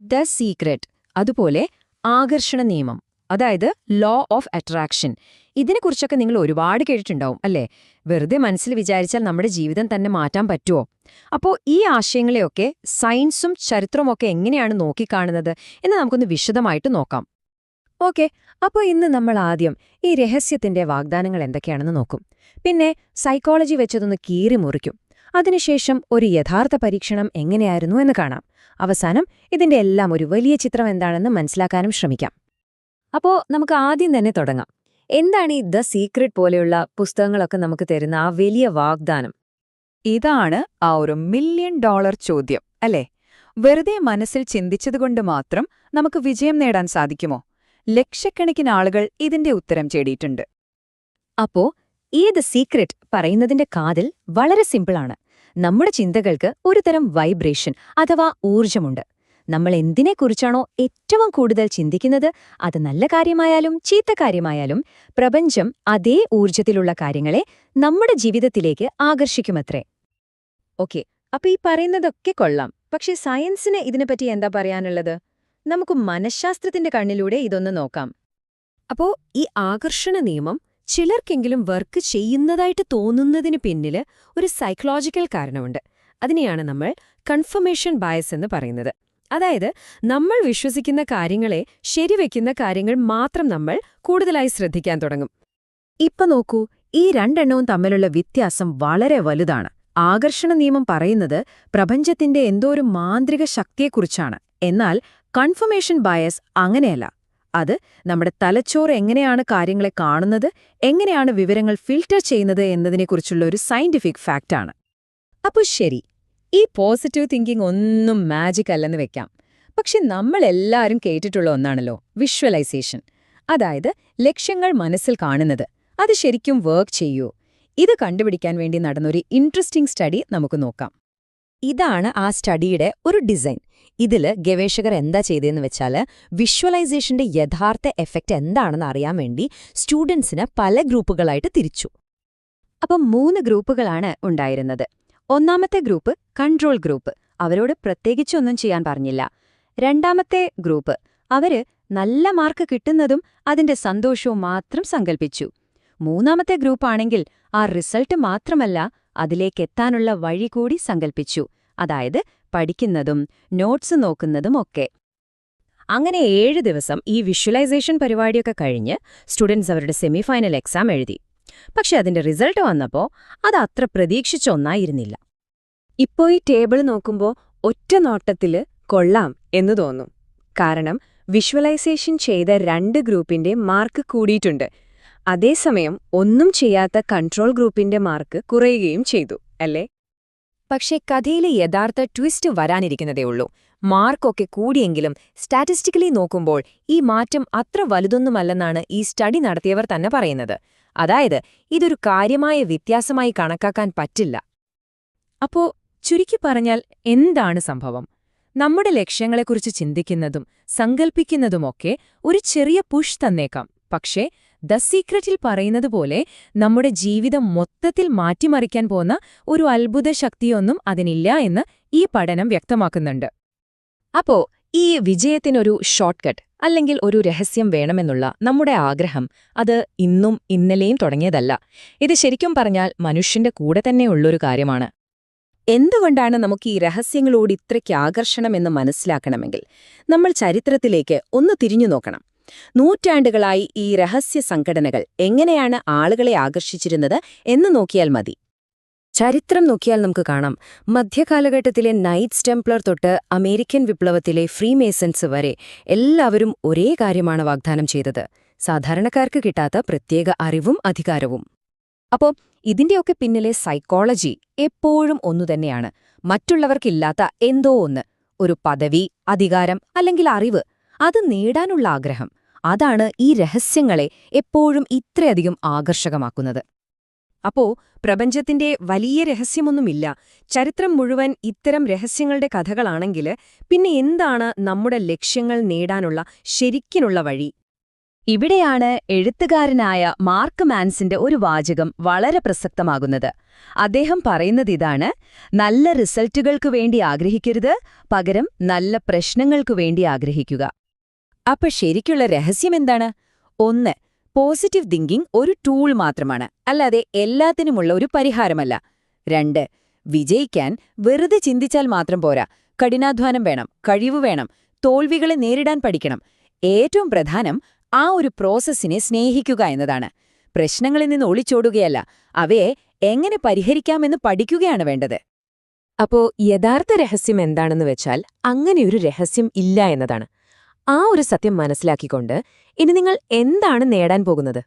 The secret, അതുപോലെ ആകർഷണ നിയമം, അതായത് ലോ ഓഫ് അട്രാക്ഷൻ. ഇതിനെക്കുറിച്ചൊക്കെ നിങ്ങൾ ഒരുപാട് കേട്ടിട്ടുണ്ടാവും അല്ലേ? വെറുതെ മനസ്സിൽ വിചാരിച്ചാൽ നമ്മുടെ ജീവിതം തന്നെ മാറ്റാൻ പറ്റുമോ? അപ്പോൾ ഈ ആശയങ്ങളെയൊക്കെ സയൻസും ചരിത്രമൊക്കെ എങ്ങനെയാണ് നോക്കിക്കാണുന്നത് എന്ന് നമുക്കൊന്ന് വിശദമായിട്ട് നോക്കാം. ഓക്കെ, അപ്പോൾ ഇന്ന് നമ്മൾ ആദ്യം ഈ രഹസ്യത്തിന്റെ വാഗ്ദാനങ്ങൾ എന്തൊക്കെയാണെന്ന് നോക്കും. പിന്നെ സൈക്കോളജി വെച്ചതൊന്ന് കീറി മുറിക്കും. അതിനുശേഷം ഒരു യഥാർത്ഥ പരീക്ഷണം എങ്ങനെയായിരുന്നു എന്ന് കാണാം. അവസാനം ഇതിന്റെ എല്ലാം ഒരു വലിയ ചിത്രം എന്താണെന്ന് മനസ്സിലാക്കാനും ശ്രമിക്കാം. അപ്പോൾ നമുക്ക് ആദ്യം തന്നെ തുടങ്ങാം. എന്താണ് ഈ ദ സീക്രട്ട് പോലെയുള്ള പുസ്തകങ്ങളൊക്കെ നമുക്ക് തരുന്ന ആ വലിയ വാഗ്ദാനം? ഇതാണ് ആ ഒരു $1 മില്യൺ ചോദ്യം, അല്ലേ? വെറുതെ മനസ്സിൽ ചിന്തിച്ചതുകൊണ്ട് മാത്രം നമുക്ക് വിജയം നേടാൻ സാധിക്കുമോ? ലക്ഷക്കണക്കിന് ആളുകൾ ഇതിന്റെ ഉത്തരം തേടിയിട്ടുണ്ട്. അപ്പോ ഈ ദ സീക്രട്ട് പറയുന്നതിന്റെ കാതിൽ വളരെ സിമ്പിളാണ്. നമ്മുടെ ചിന്തകൾക്ക് ഒരുതരം വൈബ്രേഷൻ അഥവാ ഊർജമുണ്ട്. നമ്മൾ എന്തിനെക്കുറിച്ചാണോ ഏറ്റവും കൂടുതൽ ചിന്തിക്കുന്നത്, അത് നല്ല കാര്യമായാലും ചീത്ത കാര്യമായാലും, പ്രപഞ്ചം അതേ ഊർജത്തിലുള്ള കാര്യങ്ങളെ നമ്മുടെ ജീവിതത്തിലേക്ക് ആകർഷിക്കുമത്രേ. ഓക്കെ, അപ്പൊ ഈ പറയുന്നതൊക്കെ കൊള്ളാം. പക്ഷേ സയൻസിന് ഇതിനെപ്പറ്റി എന്താ പറയാനുള്ളത്? നമുക്ക് മനഃശാസ്ത്രത്തിന്റെ കണ്ണിലൂടെ ഇതൊന്ന് നോക്കാം. അപ്പോ ഈ ആകർഷണ നിയമം ചിലർക്കെങ്കിലും വർക്ക് ചെയ്യുന്നതായിട്ട് തോന്നുന്നതിന് പിന്നില് ഒരു സൈക്കോളജിക്കൽ കാരണമുണ്ട്. അതിനെയാണ് നമ്മൾ കൺഫർമേഷൻ ബയസ് എന്ന് പറയുന്നത്. അതായത് നമ്മൾ വിശ്വസിക്കുന്ന കാര്യങ്ങളെ ശരിവെക്കുന്ന കാര്യങ്ങൾ മാത്രം നമ്മൾ കൂടുതലായി ശ്രദ്ധിക്കാൻ തുടങ്ങും. ഇപ്പൊ നോക്കൂ, ഈ രണ്ടെണ്ണവും തമ്മിലുള്ള വ്യത്യാസം വളരെ വലുതാണ്. ആകർഷണ നിയമം പറയുന്നത് പ്രപഞ്ചത്തിന്റെ എന്തോ ഒരു മാന്ത്രിക ശക്തിയെക്കുറിച്ചാണ്. എന്നാൽ കൺഫർമേഷൻ ബയസ് അങ്ങനെയല്ല. അത് നമ്മുടെ തലച്ചോറ് എങ്ങനെയാണ് കാര്യങ്ങളെ കാണുന്നത്, എങ്ങനെയാണ് വിവരങ്ങൾ ഫിൽട്ടർ ചെയ്യുന്നത് എന്നതിനെക്കുറിച്ചുള്ള ഒരു സയന്റിഫിക് ഫാക്റ്റാണ്. അപ്പോൾ ശരി, ഈ പോസിറ്റീവ് തിങ്കിങ് ഒന്നും മാജിക് അല്ലെന്ന് വെക്കാം. പക്ഷെ നമ്മളെല്ലാവരും കേട്ടിട്ടുള്ള ഒന്നാണല്ലോ വിഷ്വലൈസേഷൻ. അതായത് ലക്ഷ്യങ്ങൾ മനസ്സിൽ കാണുന്നത്. അത് ശരിക്കും വർക്ക് ചെയ്യൂ? ഇത് കണ്ടുപിടിക്കാൻ വേണ്ടി നടന്നൊരു ഇൻട്രസ്റ്റിംഗ് സ്റ്റഡി നമുക്ക് നോക്കാം. ഇതാണ് ആ സ്റ്റഡിയുടെ ഒരു ഡിസൈൻ. ഇതില് ഗവേഷകർ എന്താ ചെയ്തതെന്ന് വെച്ചാൽ, വിഷ്വലൈസേഷന്റെ യഥാർത്ഥ എഫക്റ്റ് എന്താണെന്ന് അറിയാൻ വേണ്ടി സ്റ്റുഡൻസിന് പല ഗ്രൂപ്പുകളായിട്ട് തിരിച്ചു. അപ്പം 3 ഗ്രൂപ്പുകളാണ് ഉണ്ടായിരുന്നത്. ഒന്നാമത്തെ ഗ്രൂപ്പ് കൺട്രോൾ ഗ്രൂപ്പ്. അവരോട് പ്രത്യേകിച്ചൊന്നും ചെയ്യാൻ പറഞ്ഞില്ല. രണ്ടാമത്തെ ഗ്രൂപ്പ്, അവര് നല്ല മാർക്ക് കിട്ടുന്നതും അതിന്റെ സന്തോഷവും മാത്രം സങ്കൽപ്പിച്ചു. മൂന്നാമത്തെ ഗ്രൂപ്പാണെങ്കിൽ ആ റിസൾട്ട് മാത്രമല്ല, അതിലേക്കെത്താനുള്ള വഴി കൂടി സങ്കൽപ്പിച്ചു. അതായത് പഠിക്കുന്നതും നോട്ട്സ് നോക്കുന്നതും ഒക്കെ. അങ്ങനെ 7 ദിവസം ഈ വിഷ്വലൈസേഷൻ പരിപാടിയൊക്കെ കഴിഞ്ഞ് സ്റ്റുഡൻസ് അവരുടെ സെമിഫൈനൽ എക്സാം എഴുതി. പക്ഷെ അതിന്റെ റിസൾട്ട് വന്നപ്പോൾ അത് അത്ര പ്രതീക്ഷിച്ച ഒന്നായിരുന്നില്ല. ഇപ്പോൾ ഈ ടേബിൾ നോക്കുമ്പോൾ ഒറ്റ നോട്ടത്തില് കൊള്ളാം എന്ന് തോന്നും. കാരണം വിഷ്വലൈസേഷൻ ചെയ്ത 2 ഗ്രൂപ്പിന്റെ മാർക്ക് കൂടിയിട്ടുണ്ട്. അതേസമയം ഒന്നും ചെയ്യാത്ത കൺട്രോൾ ഗ്രൂപ്പിന്റെ മാർക്ക് കുറയുകയും ചെയ്തു, അല്ലേ? പക്ഷേ കഥയിലെ യഥാർത്ഥ ട്വിസ്റ്റ് വരാനിരിക്കുന്നതേയുള്ളൂ. മാർക്കൊക്കെ കൂടിയെങ്കിലും സ്റ്റാറ്റിസ്റ്റിക്കലി നോക്കുമ്പോൾ ഈ മാറ്റം അത്ര വലുതൊന്നുമല്ലെന്നാണ് ഈ സ്റ്റഡി നടത്തിയവർ തന്നെ പറയുന്നത്. അതായത് ഇതൊരു കാര്യമായ വ്യത്യാസമായി കണക്കാക്കാൻ പറ്റില്ല. അപ്പോ ചുരുക്കി പറഞ്ഞാൽ എന്താണ് സംഭവം? നമ്മുടെ ലക്ഷ്യങ്ങളെക്കുറിച്ച് ചിന്തിക്കുന്നതും സങ്കൽപ്പിക്കുന്നതുമൊക്കെ ഒരു ചെറിയ പുഷ് തന്നേക്കാം. പക്ഷേ ദ സീക്രറ്റിൽ പറയുന്നത് പോലെ നമ്മുടെ ജീവിതം മൊത്തത്തിൽ മാറ്റിമറിക്കാൻ പോന്ന ഒരു അത്ഭുത ശക്തിയൊന്നും അതിനില്ല എന്ന് ഈ പഠനം വ്യക്തമാക്കുന്നുണ്ട്. അപ്പോ ഈ വിജയത്തിനൊരു ഷോർട്ട് കട്ട് അല്ലെങ്കിൽ ഒരു രഹസ്യം വേണമെന്നുള്ള നമ്മുടെ ആഗ്രഹം അത് ഇന്നും ഇന്നലെയും തുടങ്ങിയതല്ല. ഇത് ശരിക്കും പറഞ്ഞാൽ മനുഷ്യന്റെ കൂടെ തന്നെയുള്ളൊരു കാര്യമാണ്. എന്തുകൊണ്ടാണ് നമുക്ക് ഈ രഹസ്യങ്ങളോട് ഇത്രയ്ക്ക് ആകർഷണമെന്ന് മനസ്സിലാക്കണമെങ്കിൽ നമ്മൾ ചരിത്രത്തിലേക്ക് ഒന്ന് തിരിഞ്ഞു നോക്കണം. നൂറ്റാണ്ടുകളായി ഈ രഹസ്യ സംഘടനകൾ എങ്ങനെയാണ് ആളുകളെ ആകർഷിച്ചിരുന്നത് എന്ന് നോക്കിയാൽ മതി. ചരിത്രം നോക്കിയാൽ നമുക്ക് കാണാം, മധ്യകാലഘട്ടത്തിലെ നൈറ്റ്സ് ടെംപ്ലർ തൊട്ട് അമേരിക്കൻ വിപ്ലവത്തിലെ ഫ്രീമേസൺസ് വരെ എല്ലാവരും ഒരേ കാര്യമാണ് വാഗ്ദാനം ചെയ്തത്: സാധാരണക്കാർക്ക് കിട്ടാത്ത പ്രത്യേക അറിവും അധികാരവും. അപ്പോൾ ഇതിന്റെയൊക്കെ പിന്നിലെ സൈക്കോളജി എപ്പോഴും ഒന്നുതന്നെയാണ്. മറ്റുള്ളവർക്കില്ലാത്ത എന്തോ ഒന്ന്, ഒരു പദവി, അധികാരം അല്ലെങ്കിൽ അറിവ്, അത് നേടാനുള്ള ആഗ്രഹം. അതാണ് ഈ രഹസ്യങ്ങളെ എപ്പോഴും ഇത്രയധികം ആകർഷകമാക്കുന്നത്. അപ്പോ പ്രപഞ്ചത്തിന്റെ വലിയ രഹസ്യമൊന്നുമില്ല. ചരിത്രം മുഴുവൻ ഇത്തരം രഹസ്യങ്ങളുടെ കഥകളാണെങ്കിൽ പിന്നെ എന്താണ് നമ്മുടെ ലക്ഷ്യങ്ങൾ നേടാനുള്ള ശരിക്കിനുള്ള വഴി? ഇവിടെയാണ് എഴുത്തുകാരനായ മാർക്ക് മാൻസിന്റെ ഒരു വാചകം വളരെ പ്രസക്തമാകുന്നത്. അദ്ദേഹം പറയുന്നതിതാണ്, നല്ല റിസൾട്ടുകൾക്കു വേണ്ടി ആഗ്രഹിക്കരുത്, പകരം നല്ല പ്രശ്നങ്ങൾക്കു വേണ്ടി ആഗ്രഹിക്കുക. അപ്പൊ ശരിക്കുള്ള രഹസ്യമെന്താണ്? 1. പോസിറ്റീവ് തിങ്കിംഗ് ഒരു ടൂൾ മാത്രമാണ്, അല്ലാതെ എല്ലാത്തിനുമുള്ള ഒരു പരിഹാരമല്ല. 2. വിജയിക്കാൻ വെറുതെ ചിന്തിച്ചാൽ മാത്രം പോരാ, കഠിനാധ്വാനം വേണം, കഴിവ് വേണം, തോൽവികളെ നേരിടാൻ പഠിക്കണം. ഏറ്റവും പ്രധാനം ആ ഒരു പ്രോസസ്സിനെ സ്നേഹിക്കുക എന്നതാണ്. പ്രശ്നങ്ങളിൽ നിന്ന് ഒളിച്ചോടുകയല്ല, അവയെ എങ്ങനെ പരിഹരിക്കാമെന്ന് പഠിക്കുകയാണ് വേണ്ടത്. അപ്പോ യഥാർത്ഥ രഹസ്യം എന്താണെന്ന് വെച്ചാൽ അങ്ങനെയൊരു രഹസ്യം ഇല്ല എന്നതാണ്. ആ ഒരു സത്യം മനസ്സിലാക്കിക്കൊണ്ട് ഇനി നിങ്ങൾ എന്താണ് നേടാൻ പോകുന്നത്?